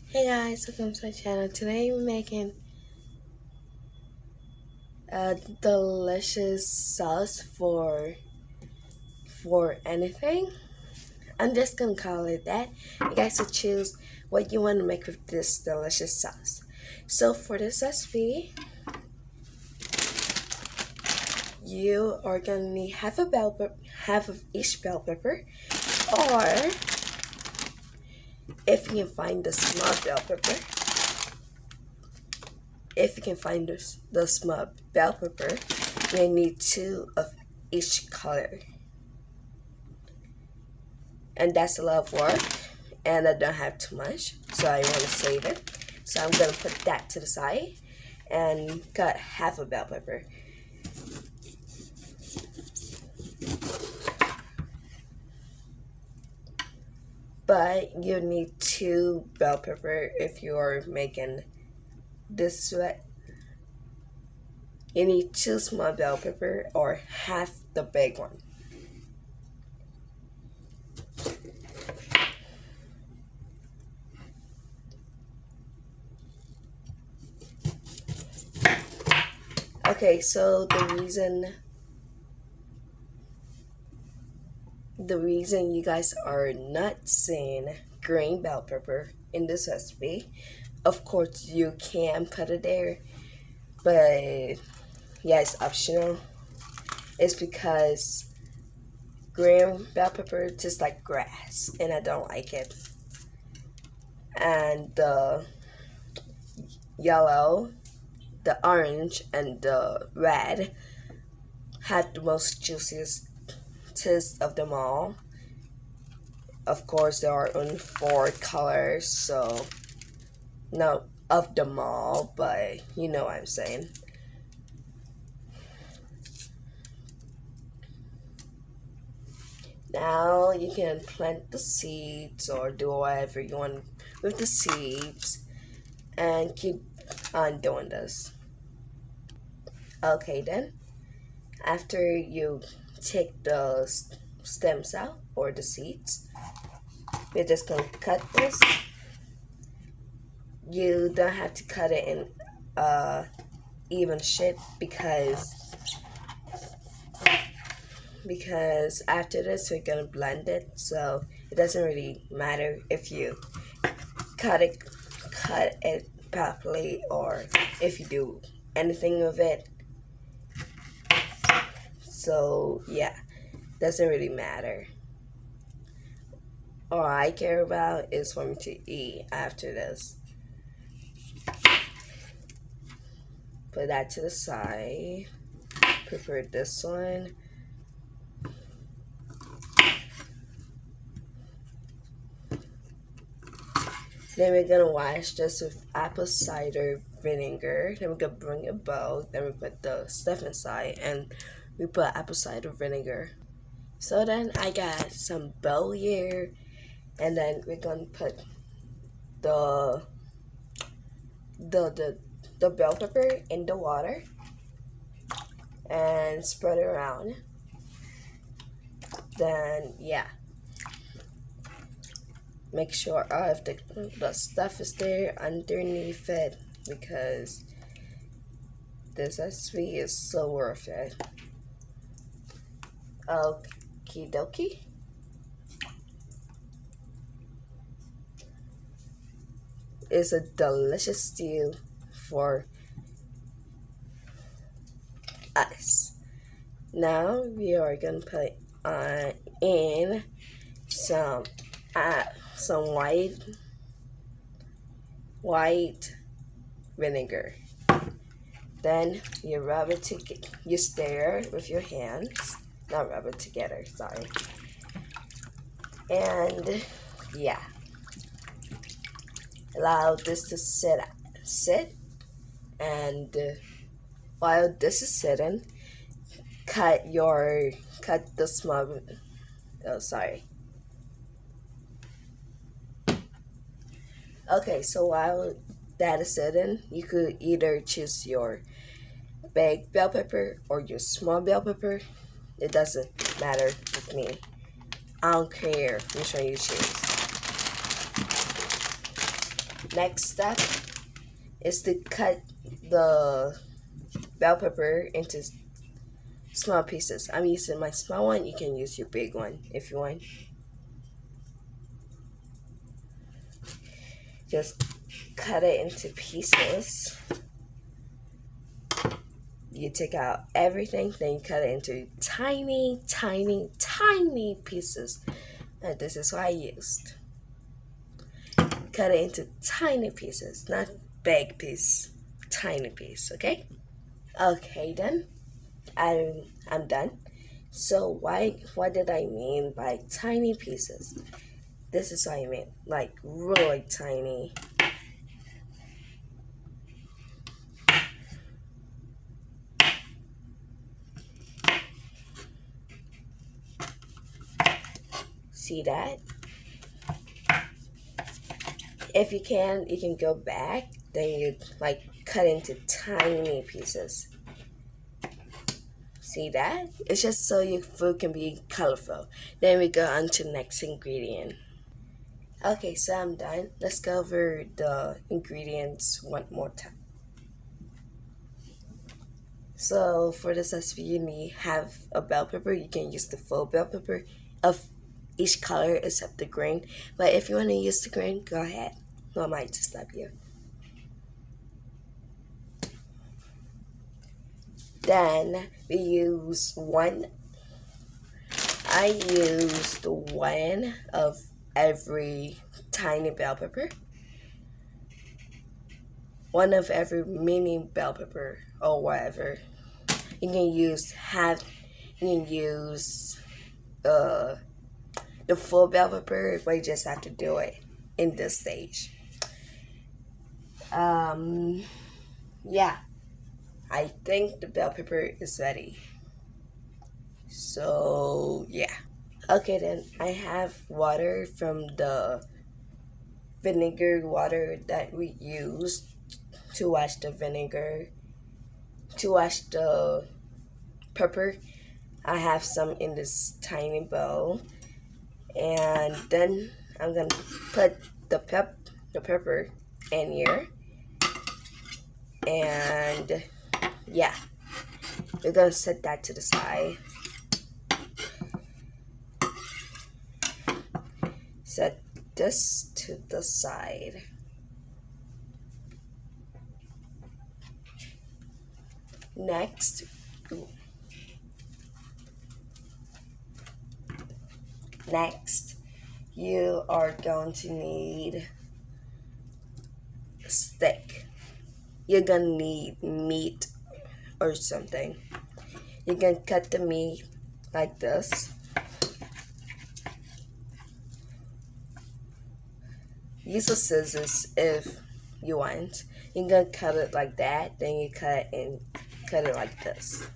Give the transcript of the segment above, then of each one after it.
Hey guys, welcome to my channel. Today we're making a delicious sauce for anything. I'm just gonna call it that. You guys will choose what you want to make with this delicious sauce. So for this recipe, you are gonna need half of each bell pepper, or if you can find the small bell pepper, the small bell pepper, you need two of each color. And that's a lot of work, and I don't have too much, so I want to save it. So I'm gonna put that to the side and cut half a bell pepper. But you need two bell pepper if you're making this way. You need two small bell pepper or half the big one. Okay, so the reason you guys are not seeing green bell pepper in this recipe, of course you can put it there, but yeah, it's optional. It's because green bell pepper tastes like grass, and I don't like it. And the yellow, the orange, and the red had the most juiciest taste of them all. Of course, there are only four colors, so not of them all, but you know what I'm saying. Now you can plant the seeds or do whatever you want with the seeds and keep on doing this. Okay, then after you take the stems out or the seeds, we're just gonna cut this. You don't have to cut it in even shape because after this we're gonna blend it, so it doesn't really matter if you cut it properly or if you do anything with it. So yeah, doesn't really matter. All I care about is for me to eat after this. Put that to the side. Prepare this one. Then we're gonna wash this with apple cider vinegar. Then we're gonna bring a bowl. Then we put the stuff inside and we put apple cider vinegar. So then I got some bowl here, and then we're gonna put the the bell pepper in the water and spread it around. Then yeah, make sure if the stuff is there underneath it, because this recipe is so worth it. Okie dokie. It's a delicious stew for us. Now we are gonna put in some some white vinegar. Then you rub it together. You stir with your hands. Not rub it together. Sorry. And yeah, allow this to sit, and while this is sitting, cut the small. Oh, sorry. Okay, so while that is sitting, you could either choose your big bell pepper or your small bell pepper. It doesn't matter with me. I don't care which one you choose. Next step is to cut the bell pepper into small pieces. I'm using my small one. You can use your big one if you want. Just cut it into pieces. You take out everything, then you cut it into tiny, tiny, tiny pieces. And this is what I used. Cut it into tiny pieces, not big piece, tiny piece, okay? Okay then, I'm done. So what did I mean by tiny pieces? This is what I mean, like really tiny. See that? If you can go back, then you like cut into tiny pieces. See that? It's just so your food can be colorful. Then we go on to next ingredient. Okay, so I'm done. Let's go over the ingredients one more time. So for this recipe, you need have a bell pepper. You can use the full bell pepper of each color except the green. But if you want to use the green, go ahead. No, I might just stop you. Then we use one. I used one of every tiny bell pepper. One of every mini bell pepper or whatever. You can use half. You can use the full bell pepper, but you just have to do it in this stage. Yeah, I think the bell pepper is ready. So yeah. Okay then, I have water from the vinegar water that we used to wash the vinegar, to wash the pepper. I have some in this tiny bowl, and then I'm gonna put the pepper in here, and yeah, we're gonna set that to the side. Set this to the side. Next, you are going to need a stick. You're gonna need meat or something. You can cut the meat like this. Use a scissors if you want. You're gonna cut it like that, then you cut it like this.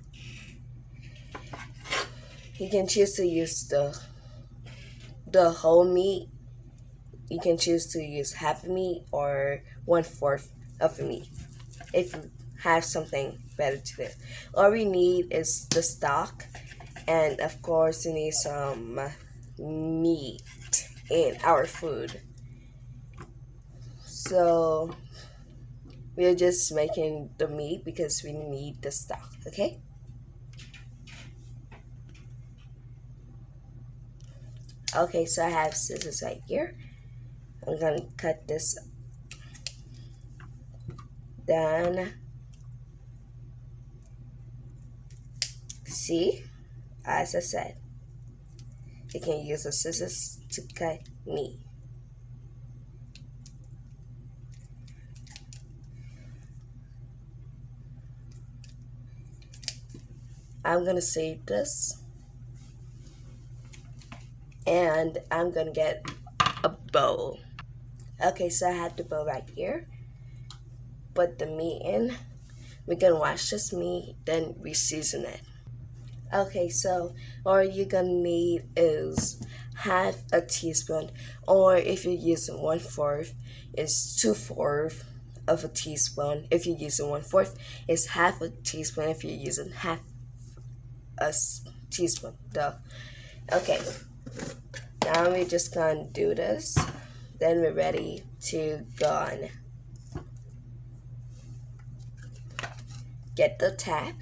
You can choose to use the whole meat. You can choose to use half meat or 1/4 of the meat if you have something better to do. All we need is the stock, and of course you need some meat in our food. So we're just making the meat because we need the stock, okay? Okay, so I have scissors right here. I'm gonna cut this down. See, as I said, you can use the scissors to cut meat. I'm gonna save this, and I'm gonna get a bowl. Okay, so I have the bowl right here. Put the meat in. We're gonna wash this meat, then we season it. Okay, so all you're gonna need is half a teaspoon, or if you're using 1/4, it's 2/4 of a teaspoon. If you're using 1/4, it's half a teaspoon. If you're using half a teaspoon, duh. Okay, now we're just gonna do this. Then we're ready to go on. Get the tap,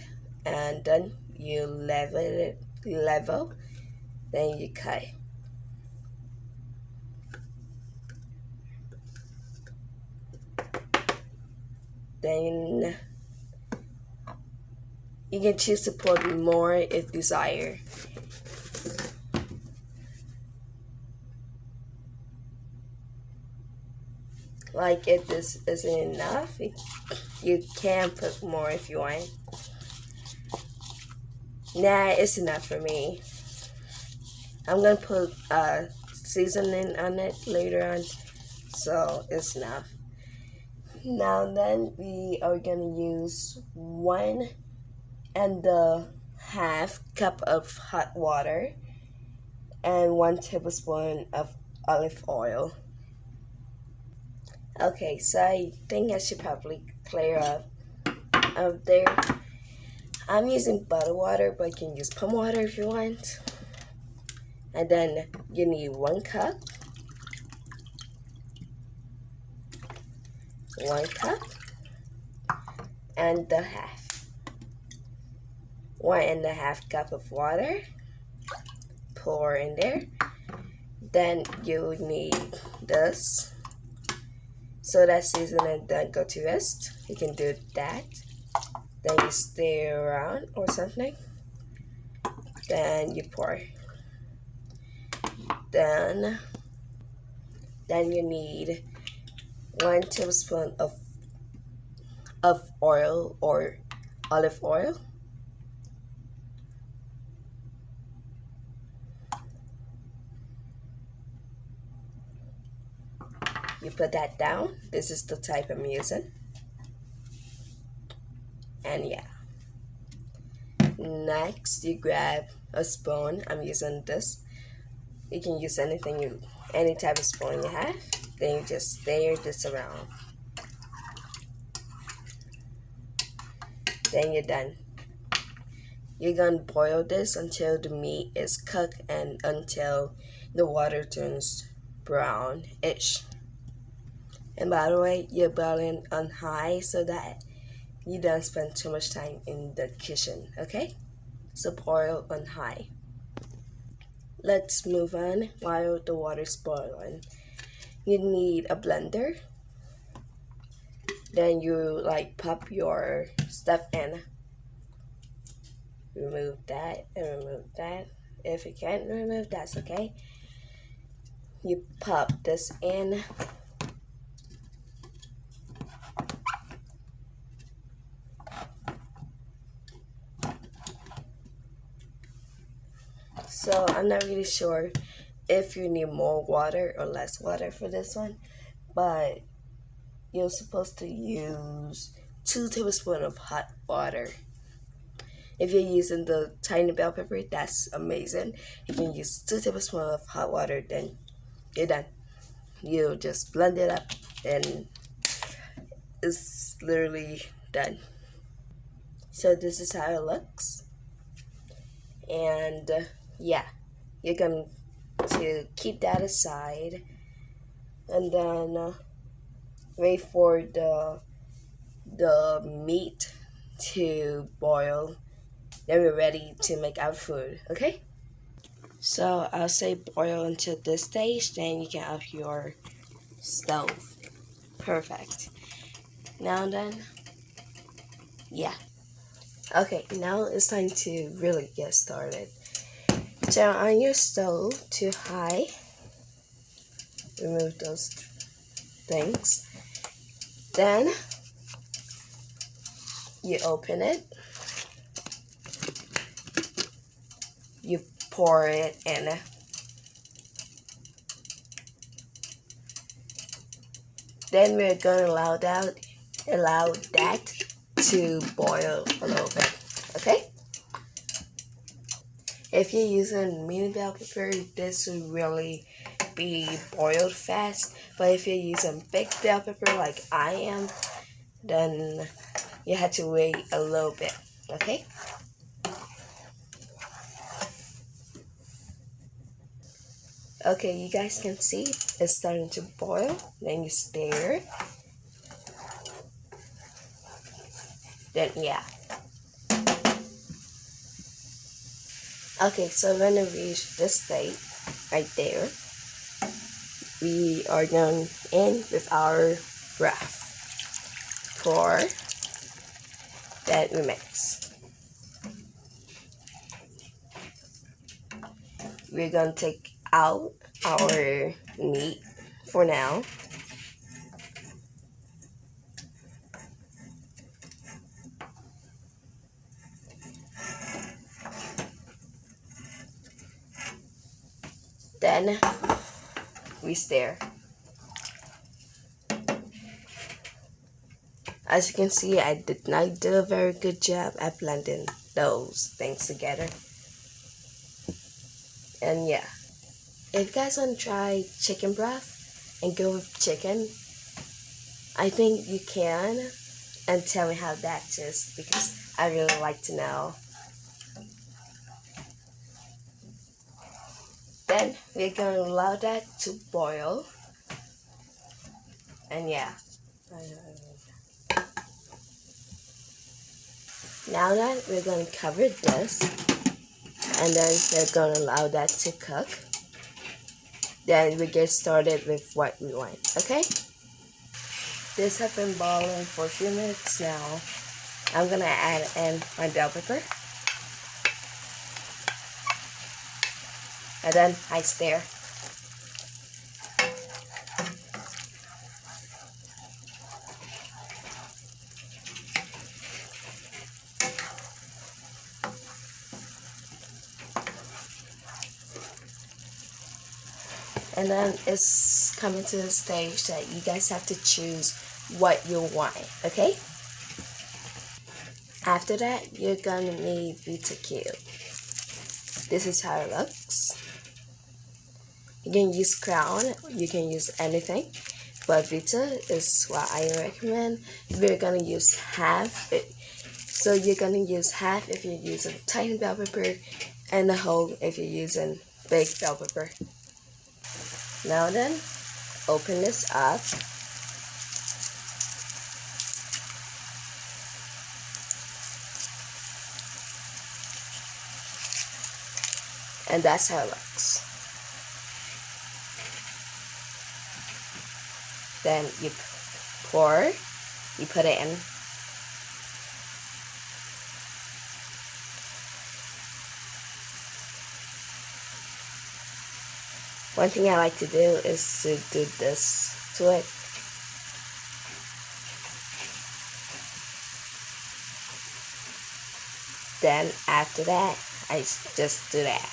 and then you level, then you cut. Then you can choose to put more if desired. Like if this isn't enough, you can put more if you want. Nah, it's enough for me. I'm gonna put seasoning on it later on, so it's enough. Now then, we are gonna use 1.5 cup of hot water and 1 tablespoon of olive oil. Okay, so I think I should probably clear up there. I'm using butter water, but you can use plum water if you want. And then you need 1 cup, 1 cup and a half, 1.5 cup of water. Pour in there. Then you need this. So that seasoning don't go to waste. You can do that. Then you stir around or something. Then you pour. Then you need 1 tablespoon of oil or olive oil. You put that down. This is the type I'm using. And yeah. Next, you grab a spoon. I'm using this. You can use any type of spoon you have. Then you just stir this around. Then you're done. You're gonna boil this until the meat is cooked and until the water turns brownish. And by the way, you're boiling on high so that you don't spend too much time in the kitchen, okay? So boil on high. Let's move on while the water's boiling. You need a blender. Then you pop your stuff in. Remove that and remove that. If you can't remove, that's okay. You pop this in. So I'm not really sure if you need more water or less water for this one, but you're supposed to use 2 tablespoons of hot water. If you're using the tiny bell pepper, that's amazing. You can use 2 tablespoons of hot water, then you're done. You just blend it up and it's literally done. So this is how it looks. And yeah, you're going to keep that aside and then wait for the meat to boil. Then we're ready to make our food, okay? So I'll say boil until this stage, then you can off your stove. Perfect. Now then, yeah. Okay, now it's time to really get started. Turn on your stove to high. Remove those things. Then you open it. You pour it in. Then we're gonna allow that to boil a little bit. Okay? If you're using mini bell pepper, this will really be boiled fast. But if you're using big bell pepper like I am, then you have to wait a little bit. Okay? Okay, you guys can see it's starting to boil. Then you stir. Then yeah. Okay, so when we reach this state right there, we are done in with our broth. Pour. Then we mix. We're gonna take out our meat for now. Then we stir. As you can see, I did not do a very good job at blending those things together. And yeah, if you guys want to try chicken broth and go with chicken, I think you can. And tell me how that tastes, because I really like to know. Then we're going to allow that to boil. And yeah. Now that we're going to cover this, and then we're going to allow that to cook. Then we get started with what we want, okay? This has been boiling for a few minutes now. I'm going to add in my bell pepper. And then I stir. And then it's coming to the stage that you guys have to choose what you want, okay? After that, you're gonna need Vita cube. This is how it looks. You can use Crown, you can use anything, but Vita is what I recommend. We're gonna use half. So you're gonna use half if you're using tiny bell pepper, and the whole if you're using big bell pepper. Now then, open this up. And that's how it looks. Then you pour, you put it in. One thing I like to do is to do this to it. Then after that, I just do that.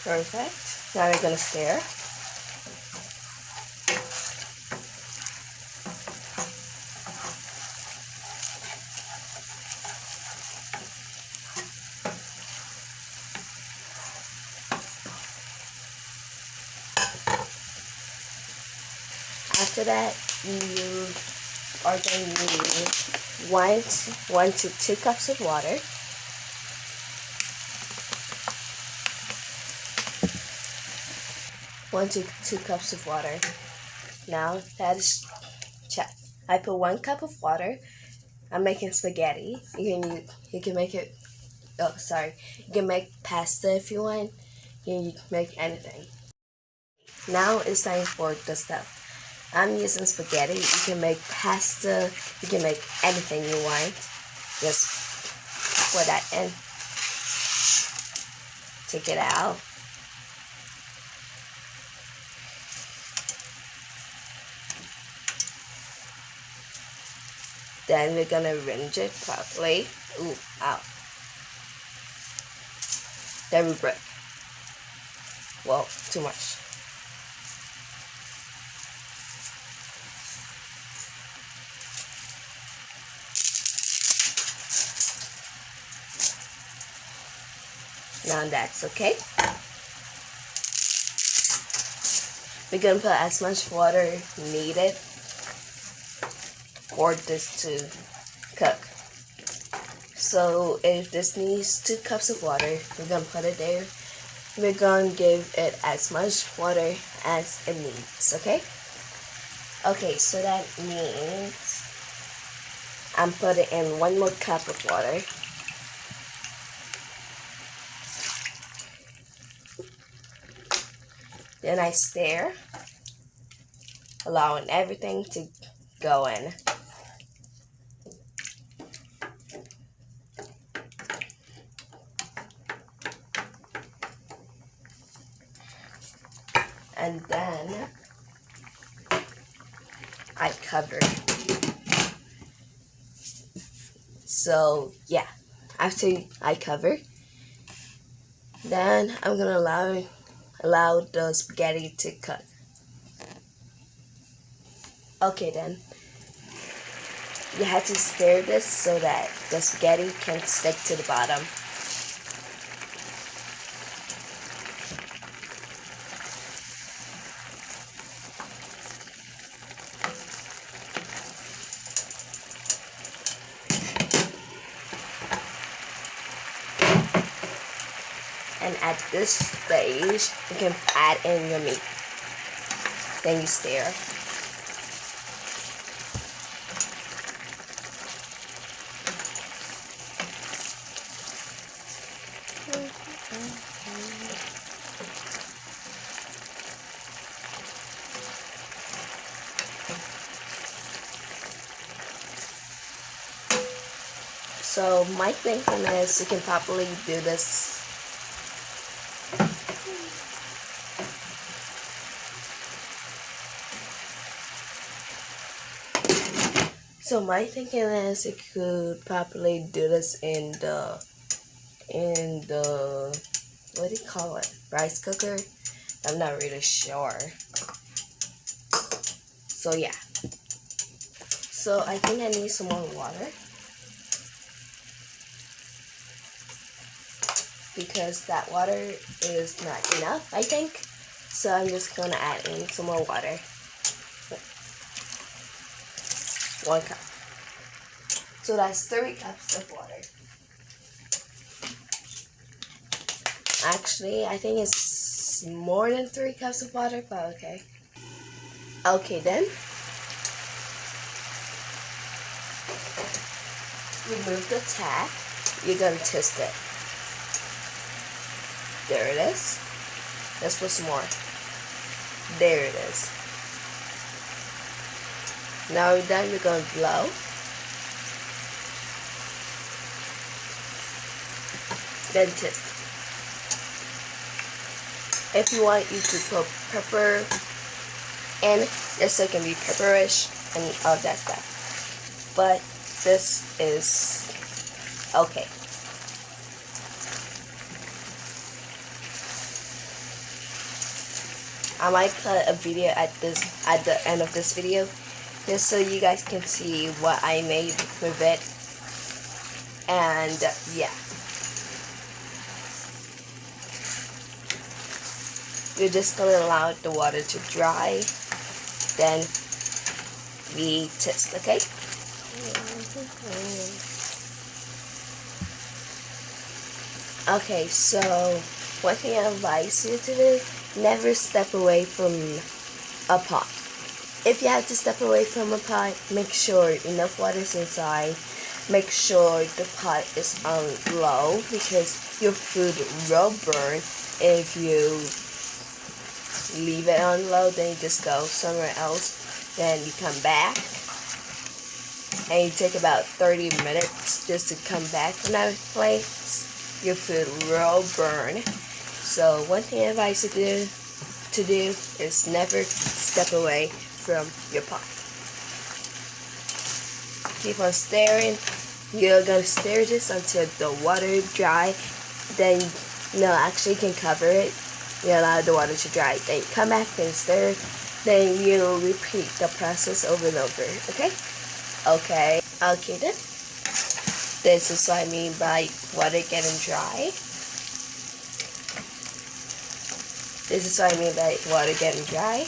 Perfect. Now we're gonna stir. After that, you are going to need one to 2 cups of water. One to 2 cups of water. Now that is checked. I put 1 cup of water. I'm making spaghetti. You can make it. Oh, sorry. You can make pasta if you want. You can make anything. Now it's time for the stuff. I'm using spaghetti. You can make pasta. You can make anything you want. Just pour that in. Take it out. Then we're gonna rinse it properly. Ooh, ow. Then we break. Well, too much. Now that's okay. We're gonna put as much water needed for this to cook. So if this needs 2 cups of water, we're gonna put it there. we're going to give it as much water as it needs, okay? Okay, so that means I'm putting in 1 more cup of water. Then I stir, allowing everything to go in. And then I cover. So yeah, after I cover, then I'm gonna allow the spaghetti to cook. Okay, then you have to stir this so that the spaghetti can stick to the bottom. And at this stage, you can add in your meat. Then you stir. So my thinking is you can probably do this. So my thinking is you could probably do this in the what do you call it? Rice cooker? I'm not really sure. So yeah. So I think I need some more water, because that water is not enough, I think. So I'm just gonna add in some more water. 1 cup. So that's 3 cups of water. Actually, I think it's more than 3 cups of water, but okay. Okay, then remove the tap. You're gonna twist it. There it is. Let's put some more. There it is. Now we're done. We're gonna blow. Then twist. If you want, you could put pepper in. This so it can be pepperish and all that stuff. But this is okay. I might put a video at the end of this video, just so you guys can see what I made with it. And yeah, we're just gonna allow the water to dry. Then we twist, okay? Okay, so one thing I advise you to do: never step away from a pot. If you have to step away from a pot, make sure enough water is inside. Make sure the pot is on low, because your food will burn if you leave it on low. Then you just go somewhere else. Then you come back, and you take about 30 minutes just to come back from that place. Your food will burn. So one thing I advise you to do is never step away from your pot. Keep on stirring. You're gonna stir this until the water dry. Then actually you can cover it. You allow the water to dry. Then you come back and stir. Then you repeat the process over and over. Okay? Okay. Okay then. This is what I mean by water getting dry. This is what I mean by water getting dry.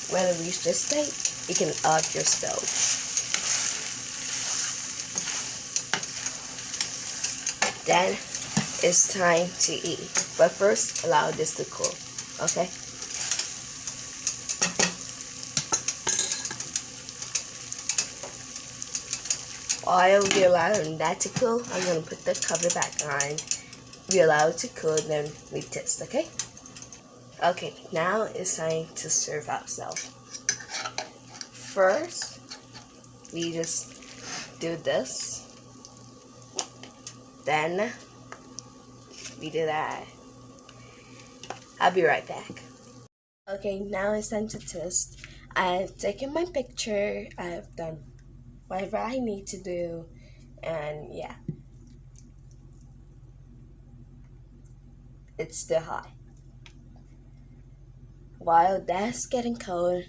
When it reaches this state, you can off your stove. Then it's time to eat. But first, allow this to cool, okay? While we allow that to cool, I'm gonna put the cover back on. We allow it to cool, then we test, okay? Okay, now it's time to serve ourselves. First, we just do this. Then, we do that. I'll be right back. Okay, now it's time to test. I've taken my picture. I've done whatever I need to do. And yeah, it's still hot. While that's getting cold,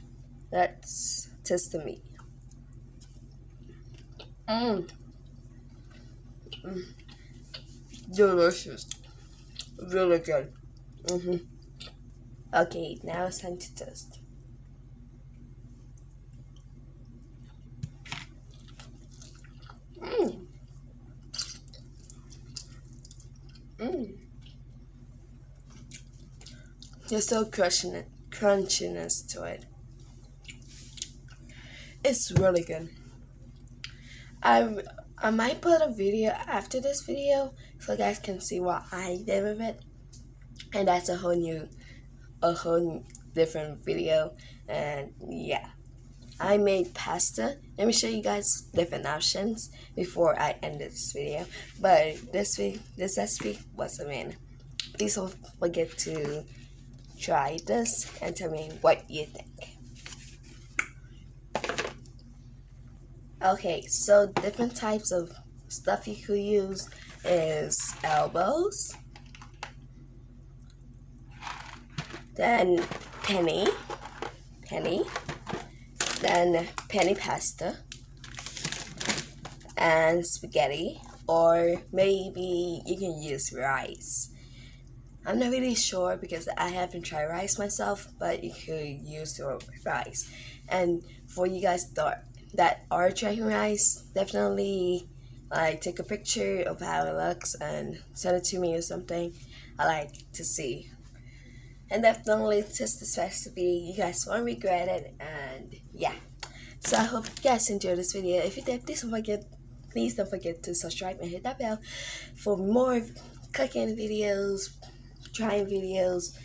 let's test the meat. Mmm. Delicious. Really good. Okay, now it's time to test. Mmm. Mmm. There's still crunchiness to it. It's really good. I I might put a video after this video so you guys can see what I did with it, and that's a whole different video. And yeah, I made pasta. Let me show you guys different options before I end this video. But this recipe was amazing. Please don't forget to try this and tell me what you think. Okay, so different types of stuff you could use is elbows, then penny, then penny pasta, and spaghetti, or maybe you can use rice. I'm not really sure because I haven't tried rice myself, but you could use your rice. And for you guys that are trying rice, definitely like take a picture of how it looks and send it to me or something. I like to see. And definitely test this recipe. You guys won't regret it. And yeah. So I hope you guys enjoyed this video. If you did, please don't forget to subscribe and hit that bell for more cooking videos, trying videos,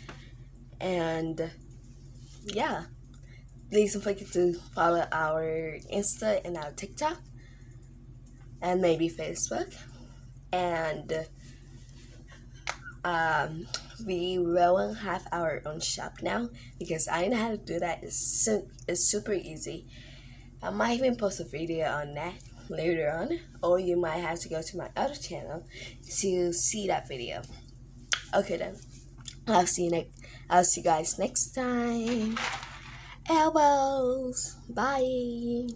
and yeah. Please don't forget to follow our Insta and our TikTok and maybe Facebook. And we will have our own shop now because I know how to do that. It's super easy. I might even post a video on that later on, or you might have to go to my other channel to see that video. Okay then, I'll see you guys next time. Elbows. Bye.